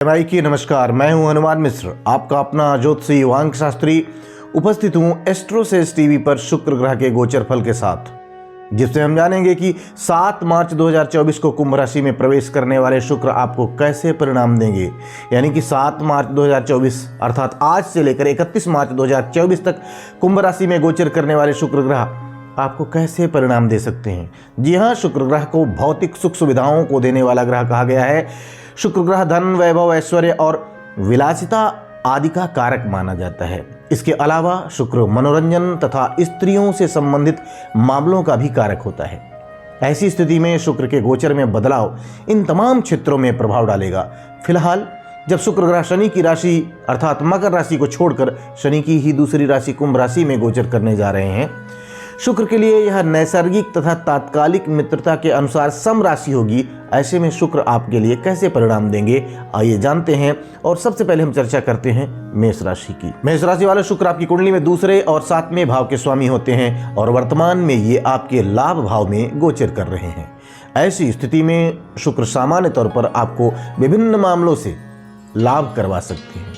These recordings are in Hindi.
भाई की नमस्कार, मैं हूं हनुमान मिश्र, आपका अपना ज्योतिषी वांग शास्त्री। उपस्थित हूं एस्ट्रोसेस टीवी पर शुक्र ग्रह के गोचर फल के साथ, जिससे हम जानेंगे कि 7 मार्च 2024 को कुंभ राशि में प्रवेश करने वाले शुक्र आपको कैसे परिणाम देंगे। यानी कि 7 मार्च 2024 अर्थात आज से लेकर 31 मार्च 2024 तक कुंभ राशि में गोचर करने वाले शुक्र ग्रह आपको कैसे परिणाम दे सकते हैं। जी हाँ, शुक्र ग्रह को भौतिक सुख सुविधाओं को देने वाला ग्रह कहा गया है। शुक्र ग्रह धन, वैभव, ऐश्वर्य और विलासिता आदि का कारक माना जाता है। इसके अलावा शुक्र मनोरंजन तथा स्त्रियों से संबंधित मामलों का भी कारक होता है। ऐसी स्थिति में शुक्र के गोचर में बदलाव इन तमाम क्षेत्रों में प्रभाव डालेगा। फिलहाल जब शुक्र ग्रह शनि की राशि अर्थात मकर राशि को छोड़कर शनि की ही दूसरी राशि कुंभ राशि में गोचर करने जा रहे हैं, शुक्र के लिए यह नैसर्गिक तथा तात्कालिक मित्रता के अनुसार सम राशि होगी। ऐसे में शुक्र आपके लिए कैसे परिणाम देंगे, आइए जानते हैं। और सबसे पहले हम चर्चा करते हैं मेष राशि की। मेष राशि वाले शुक्र आपकी कुंडली में दूसरे और 7वें भाव के स्वामी होते हैं और वर्तमान में ये आपके लाभ भाव में गोचर कर रहे हैं। ऐसी स्थिति में शुक्र सामान्य तौर पर आपको विभिन्न मामलों से लाभ करवा सकते हैं।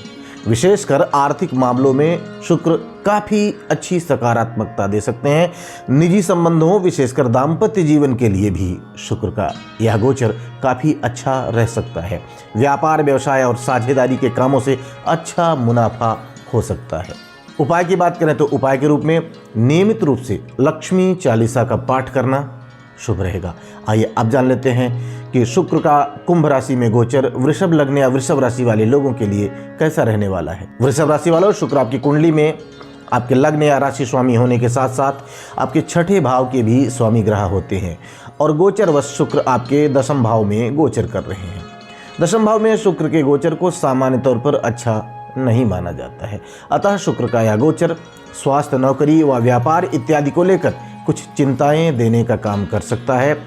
विशेषकर आर्थिक मामलों में शुक्र काफी अच्छी सकारात्मकता दे सकते हैं। निजी संबंधों विशेषकर दाम्पत्य जीवन के लिए भी शुक्र का यह गोचर काफी अच्छा रह सकता है। व्यापार, व्यवसाय और साझेदारी के कामों से अच्छा मुनाफा हो सकता है। उपाय की बात करें तो उपाय के रूप में नियमित रूप से लक्ष्मी चालीसा का पाठ करना शुभ रहेगा। आइए अब जान लेते हैं कि शुक्र का कुंभ राशि में गोचर वृषभ लग्न या वृषभ राशि वाले लोगों के लिए कैसा रहने वाला है। वृषभ राशि वालों, शुक्र आपकी कुंडली में आपके लग्न या राशि स्वामी होने के साथ साथ आपके छठे भाव के भी स्वामी ग्रह होते हैं और गोचरवश शुक्र आपके दशम भाव में गोचर कर रहे हैं। दशम भाव में शुक्र के गोचर को सामान्य तौर पर अच्छा नहीं माना जाता है। अतः शुक्र का यह गोचर स्वास्थ्य, नौकरी व व्यापार इत्यादि को लेकर कुछ चिंताएं देने का काम कर सकता है।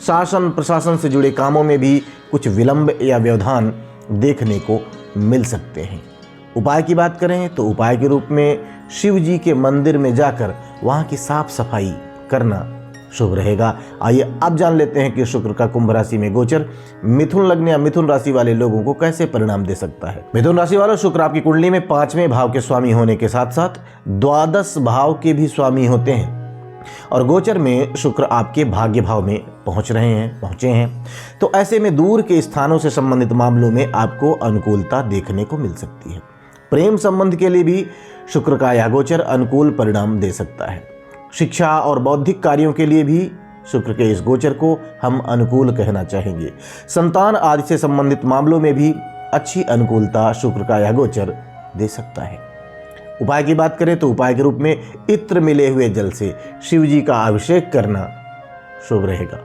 शासन प्रशासन से जुड़े कामों में भी कुछ विलंब या व्यवधान देखने को मिल सकते हैं। उपाय की बात करें तो उपाय के रूप में शिव जी के मंदिर में जाकर वहां की साफ सफाई करना शुभ रहेगा। आइए अब जान लेते हैं कि शुक्र का कुंभ राशि में गोचर मिथुन लग्न या मिथुन राशि वाले लोगों को कैसे परिणाम दे सकता है। मिथुन राशि वालों, शुक्र आपकी कुंडली में 5वें भाव के स्वामी होने के साथ साथ द्वादश भाव के भी स्वामी होते हैं और गोचर में शुक्र आपके भाग्य भाव में पहुंचे हैं। तो ऐसे में दूर के स्थानों से संबंधित मामलों में आपको अनुकूलता देखने को मिल सकती है। प्रेम संबंध के लिए भी शुक्र का यह गोचर अनुकूल परिणाम दे सकता है। शिक्षा और बौद्धिक कार्यों के लिए भी शुक्र के इस गोचर को हम अनुकूल कहना चाहेंगे। संतान आदि से संबंधित मामलों में भी अच्छी अनुकूलता शुक्र का यह गोचर दे सकता है। उपाय की बात करें तो उपाय के रूप में इत्र मिले हुए जल से शिव जी का अभिषेक करना शुभ रहेगा।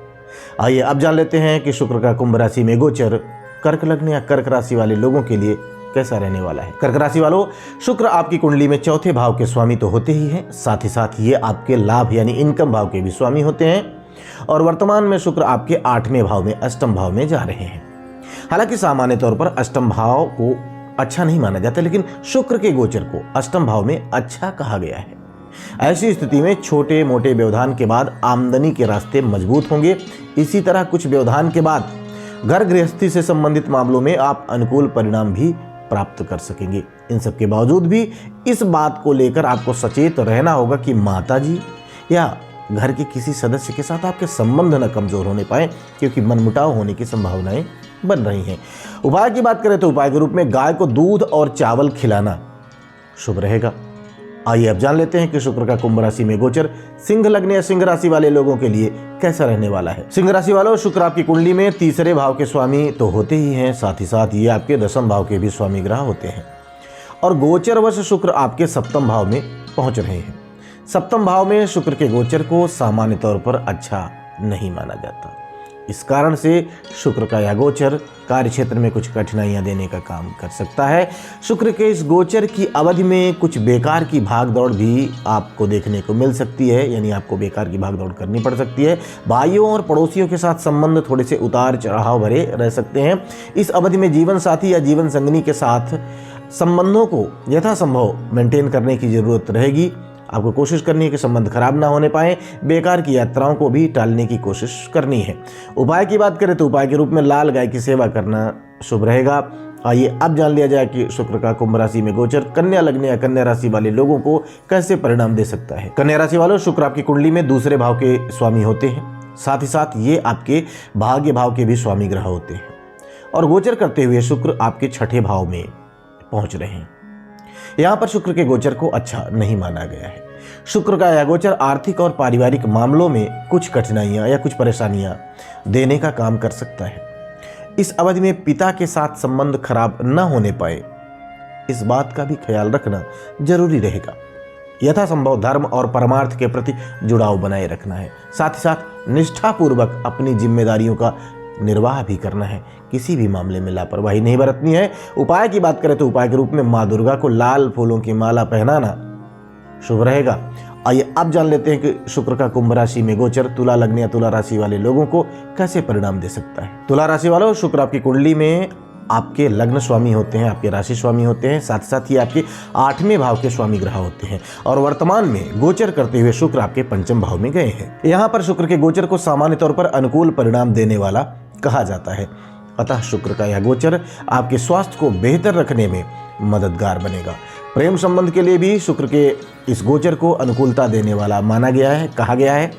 आइए अब जान लेते हैं कि शुक्र का कुंभ राशि में गोचर कर्क लग्न या कर्क राशि वाले लोगों के लिए कैसा रहने वाला है। कर्क राशि वालों, शुक्र आपकी कुंडली में चौथे भाव के स्वामी तो होते ही हैं, साथ ही साथ ये आपके लाभ यानी इनकम भाव के भी स्वामी होते हैं और वर्तमान में शुक्र आपके 8वें भाव में अष्टम भाव में जा रहे हैं। हालांकि सामान्य तौर पर अष्टम भाव को अच्छा नहीं माना जाता, लेकिन शुक्र के गोचर को अष्टम भाव में अच्छा कहा गया है। ऐसी स्थिति में छोटे मोटे व्यवधान के बाद आमदनी के रास्ते मजबूत होंगे। इसी तरह कुछ व्यवधान के बाद घर गृहस्थी से संबंधित मामलों में आप अनुकूल परिणाम भी प्राप्त कर सकेंगे। इन सब के बावजूद भी इस बात को लेकर आपको सचेत रहना होगा कि माताजी या घर के किसी सदस्य के साथ आपके संबंध न कमजोर होने पाए, क्योंकि मनमुटाव होने की संभावनाएं बन रही हैं। उपाय की बात करें तो उपाय के रूप में गाय को दूध और चावल खिलाना शुभ रहेगा। आइए अब जान लेते हैं कि शुक्र का कुंभ राशि में गोचर सिंह लग्न या सिंह राशि वाले लोगों के लिए कैसा रहने वाला है। सिंह राशि वालों, शुक्र आपकी कुंडली में तीसरे भाव के स्वामी तो होते ही हैं, साथ ही साथ ये आपके दशम भाव के भी स्वामी ग्रह होते हैं और गोचरवश शुक्र आपके सप्तम भाव में पहुंच रहे हैं। सप्तम भाव में शुक्र के गोचर को सामान्य तौर पर अच्छा नहीं माना जाता। इस कारण से शुक्र का यह गोचर कार्य क्षेत्र में कुछ कठिनाइयां देने का काम कर सकता है। शुक्र के इस गोचर की अवधि में कुछ बेकार की भागदौड़ भी आपको देखने को मिल सकती है, यानी आपको बेकार की भागदौड़ करनी पड़ सकती है। भाइयों और पड़ोसियों के साथ संबंध थोड़े से उतार चढ़ाव भरे रह सकते हैं। इस अवधि में जीवन साथी या जीवन संगिनी के साथ संबंधों को यथासंभव मेंटेन करने की जरूरत रहेगी। आपको कोशिश करनी है कि संबंध खराब ना होने पाए। बेकार की यात्राओं को भी टालने की कोशिश करनी है। उपाय की बात करें तो उपाय के रूप में लाल गाय की सेवा करना शुभ रहेगा। आइए अब जान लिया जाए कि शुक्र का कुंभ राशि में गोचर कन्या लग्न या कन्या राशि वाले लोगों को कैसे परिणाम दे सकता है। कन्या राशि वालों, शुक्र आपकी कुंडली में दूसरे भाव के स्वामी होते हैं। साथ ही साथ ये आपके भाग्य भाव के भी स्वामी ग्रह होते हैं और गोचर करते हुए शुक्र आपके छठे भाव में पहुंच रहे हैं। यहाँ पर शुक्र के गोचर को अच्छा नहीं माना गया है। शुक्र का यह गोचर आर्थिक और पारिवारिक मामलों में कुछ कठिनाइयां या कुछ परेशानियां देने का काम कर सकता है। इस अवधि में पिता के साथ संबंध खराब न होने पाए, इस बात का भी ख्याल रखना जरूरी रहेगा। यथासंभव धर्म और परमार्थ के प्रति जुड़ाव बनाए रखना है। साथ ही साथ निष्ठापूर्वक अपनी जिम्मेदारियों का निर्वाह भी करना है। किसी भी मामले में लापरवाही नहीं बरतनी है। उपाय की बात करें तो उपाय के रूप में माँ दुर्गा को लाल फूलों की माला पहनाना शुभ रहेगा। आइए अब जान लेते हैं कि शुक्र का कुंभ राशि में गोचर तुला लग्न या तुला राशि वाले लोगों को कैसे परिणाम दे सकता है। तुला राशि वालों, शुक्र आपकी कुंडली में आपके लग्न स्वामी होते हैं, आपके राशि स्वामी होते हैं। साथ साथ ही आपके 8वें भाव के स्वामी ग्रह होते हैं और वर्तमान में गोचर करते हुए शुक्र आपके 5वें भाव में गए हैं। यहाँ पर शुक्र के गोचर को सामान्य तौर पर अनुकूल परिणाम देने वाला कहा जाता है। अतः शुक्र का यह गोचर आपके स्वास्थ्य को बेहतर रखने में मददगार बनेगा। प्रेम संबंध के लिए भी शुक्र के इस गोचर को अनुकूलता देने वाला माना गया है, कहा गया है।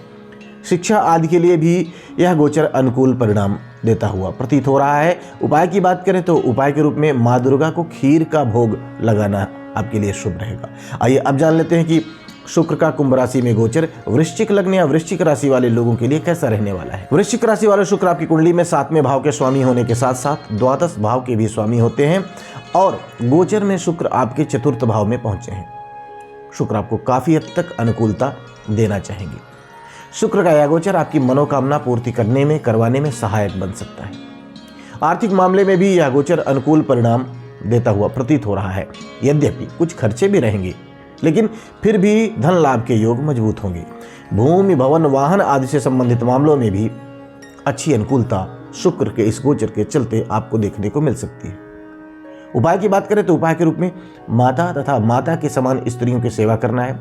शिक्षा आदि के लिए भी यह गोचर अनुकूल परिणाम देता हुआ प्रतीत हो रहा है। उपाय की बात करें तो उपाय के रूप में माँ दुर्गा को खीर का भोग लगाना आपके लिए शुभ रहेगा। आइए अब जान लेते हैं कि शुक्र का कुंभ राशि में गोचर वृश्चिक लग्न या वृश्चिक राशि वाले लोगों के लिए कैसा रहने वाला है। वृश्चिक राशि वाले शुक्र आपकी कुंडली में 7वें भाव के स्वामी होने के साथ साथ द्वादश भाव के भी स्वामी होते हैं और गोचर में शुक्र आपके चतुर्थ भाव में पहुंचे हैं। शुक्र आपको काफी हद तक अनुकूलता देना चाहेंगे। शुक्र का यह गोचर आपकी मनोकामना पूर्ति करवाने में सहायक बन सकता है। आर्थिक मामले में भी यह गोचर अनुकूल परिणाम देता हुआ प्रतीत हो रहा है। यद्यपि कुछ खर्चे भी रहेंगे, लेकिन फिर भी धन लाभ के योग मजबूत होंगे। भूमि, भवन, वाहन आदि से संबंधित मामलों में भी अच्छी अनुकूलता शुक्र के इस गोचर के चलते आपको देखने को मिल सकती है। उपाय की बात करें तो उपाय के रूप में माता तथा माता के समान स्त्रियों की सेवा करना है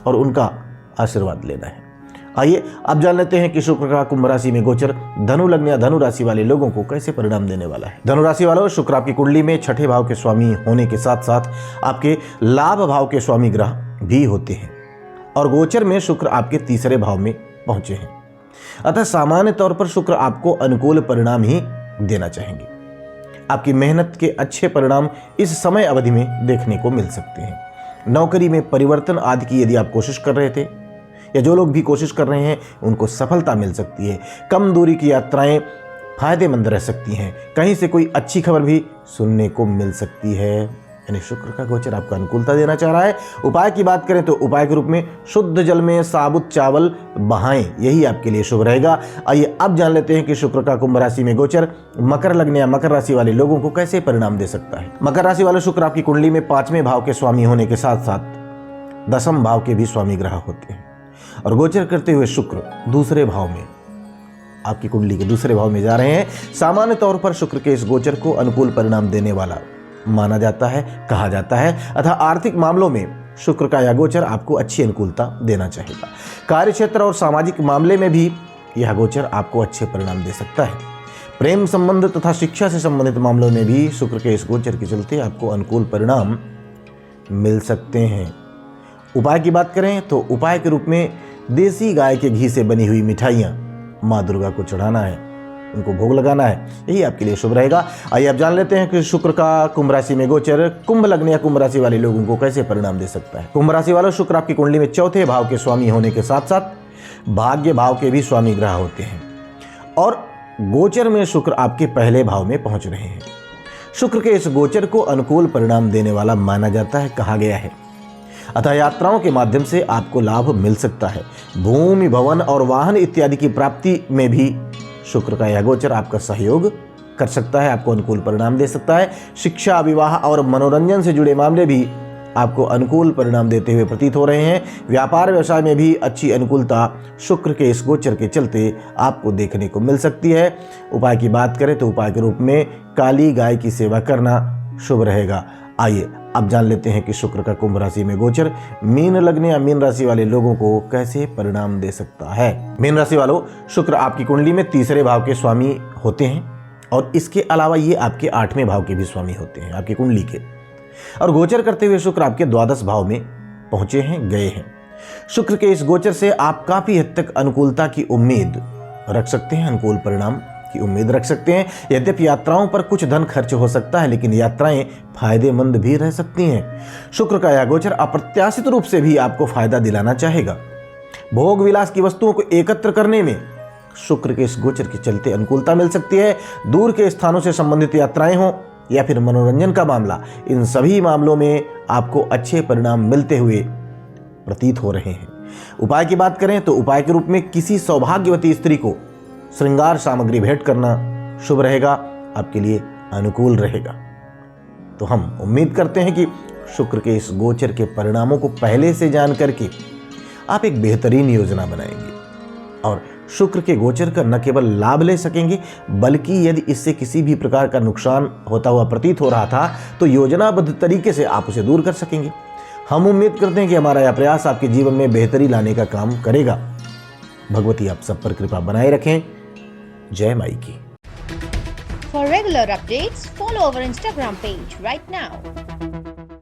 और उनका आशीर्वाद लेना है। आइए अब जान लेते हैं कि शुक्र का कुंभ राशि में गोचर धनु लग्न या धनु राशि वाले लोगों को कैसे परिणाम देने वाला है। धनु राशि वालों, शुक्र आपकी कुंडली में छठे भाव के स्वामी होने के साथ साथ आपके लाभ भाव के स्वामी ग्रह भी होते हैं और गोचर में शुक्र आपके तीसरे भाव में पहुंचे हैं। अतः सामान्य तौर पर शुक्र आपको अनुकूल परिणाम ही देना चाहेंगे। आपकी मेहनत के अच्छे परिणाम इस समय अवधि में देखने को मिल सकते हैं। नौकरी में परिवर्तन आदि की यदि आप कोशिश कर रहे थे या जो लोग भी कोशिश कर रहे हैं उनको सफलता मिल सकती है। कम दूरी की यात्राएं फायदेमंद रह सकती हैं। कहीं से कोई अच्छी खबर भी सुनने को मिल सकती है। यानी शुक्र का गोचर आपको अनुकूलता देना चाह रहा है। उपाय की बात करें तो उपाय के रूप में शुद्ध जल में साबुत चावल बहाएं, यही आपके लिए शुभ रहेगा। आइए अब जान लेते हैं कि शुक्र का कुंभ राशि में गोचर मकर लग्न या मकर राशि वाले लोगों को कैसे परिणाम दे सकता है। मकर राशि वाले शुक्र आपकी कुंडली में 5वें भाव के स्वामी होने के साथ साथ 10वें भाव के भी स्वामी ग्रह होते हैं और गोचर करते हुए शुक्र दूसरे भाव में आपकी कुंडली के दूसरे भाव में जा रहे हैं। सामान्य तौर पर शुक्र के इस गोचर को अनुकूल परिणाम देने वाला माना जाता है, कहा जाता है। अतः आर्थिक मामलों में शुक्र का यह गोचर आपको अच्छी अनुकूलता देना चाहेगा। कार्यक्षेत्र और सामाजिक मामले में भी यह गोचर आपको अच्छे परिणाम दे सकता है। प्रेम संबंध तथा शिक्षा से संबंधित मामलों में भी शुक्र के इस गोचर के चलते आपको अनुकूल परिणाम मिल सकते हैं। उपाय की बात करें तो उपाय के रूप में देसी गाय के घी से बनी हुई मिठाइयाँ माँ दुर्गा को चढ़ाना है, उनको भोग लगाना है, यही आपके लिए शुभ रहेगा। आइए अब जान लेते हैं कि शुक्र का कुंभ राशि में गोचर कुंभ लग्न या कुंभ राशि वाले लोगों को कैसे परिणाम दे सकता है। कुंभ राशि वालों, शुक्र आपकी कुंडली में चौथे भाव के स्वामी होने के साथ साथ भाग्य भाव के भी स्वामी ग्रह होते हैं और गोचर में शुक्र आपके पहले भाव में पहुंच रहे हैं। शुक्र के इस गोचर को अनुकूल परिणाम देने वाला माना जाता है, कहा गया है। अतः यात्राओं के माध्यम से आपको लाभ मिल सकता है। भूमि, भवन और वाहन इत्यादि की प्राप्ति में भी शुक्र का यह गोचर आपका सहयोग कर सकता है, आपको अनुकूल परिणाम दे सकता है। शिक्षा, विवाह और मनोरंजन से जुड़े मामले भी आपको अनुकूल परिणाम देते हुए प्रतीत हो रहे हैं। व्यापार व्यवसाय में भी अच्छी अनुकूलता शुक्र के इस गोचर के चलते आपको देखने को मिल सकती है। उपाय की बात करें तो उपाय के रूप में काली गाय की सेवा करना शुभ रहेगा। आइए अब जान लेते हैं कि शुक्र का कुंभ राशि में गोचर मीन लग्न या मीन राशि वाले लोगों को कैसे परिणाम दे सकता है। मीन राशि वालों, शुक्र आपकी कुंडली में तीसरे भाव के स्वामी होते हैं और इसके अलावा ये आपके 8वें भाव के भी स्वामी होते हैं, आपकी कुंडली के। और गोचर करते हुए शुक्र आपके द्वादश भाव में पहुंचे हैं, गए हैं। शुक्र के इस गोचर से आप काफी हद तक अनुकूलता की उम्मीद रख सकते हैं, अनुकूल परिणाम की उम्मीद रख सकते हैं। यद्यपि यात्राओं पर कुछ धन खर्च हो सकता है, लेकिन यात्राएं फायदेमंद भी रह सकती हैं। शुक्र का यह गोचर अप्रत्याशित रूप से भी आपको फायदा दिलाना चाहेगा। भोग विलास की वस्तुओं को एकत्र करने में शुक्र के इस गोचर के चलते अनुकूलता मिल सकती है। दूर के स्थानों से संबंधित यात्राएं हों या फिर मनोरंजन का मामला, इन सभी मामलों में आपको अच्छे परिणाम मिलते हुए प्रतीत हो रहे हैं। उपाय की बात करें तो उपाय के रूप में किसी सौभाग्यवती स्त्री को श्रृंगार सामग्री भेंट करना शुभ रहेगा, आपके लिए अनुकूल रहेगा। तो हम उम्मीद करते हैं कि शुक्र के इस गोचर के परिणामों को पहले से जान करके आप एक बेहतरीन योजना बनाएंगे और शुक्र के गोचर का न केवल लाभ ले सकेंगे, बल्कि यदि इससे किसी भी प्रकार का नुकसान होता हुआ प्रतीत हो रहा था तो योजनाबद्ध तरीके से आप उसे दूर कर सकेंगे। हम उम्मीद करते हैं कि हमारा यह प्रयास आपके जीवन में बेहतरी लाने का काम करेगा। भगवती आप सब पर कृपा बनाए रखें। जय माई की। For regular updates, follow our Instagram page right now.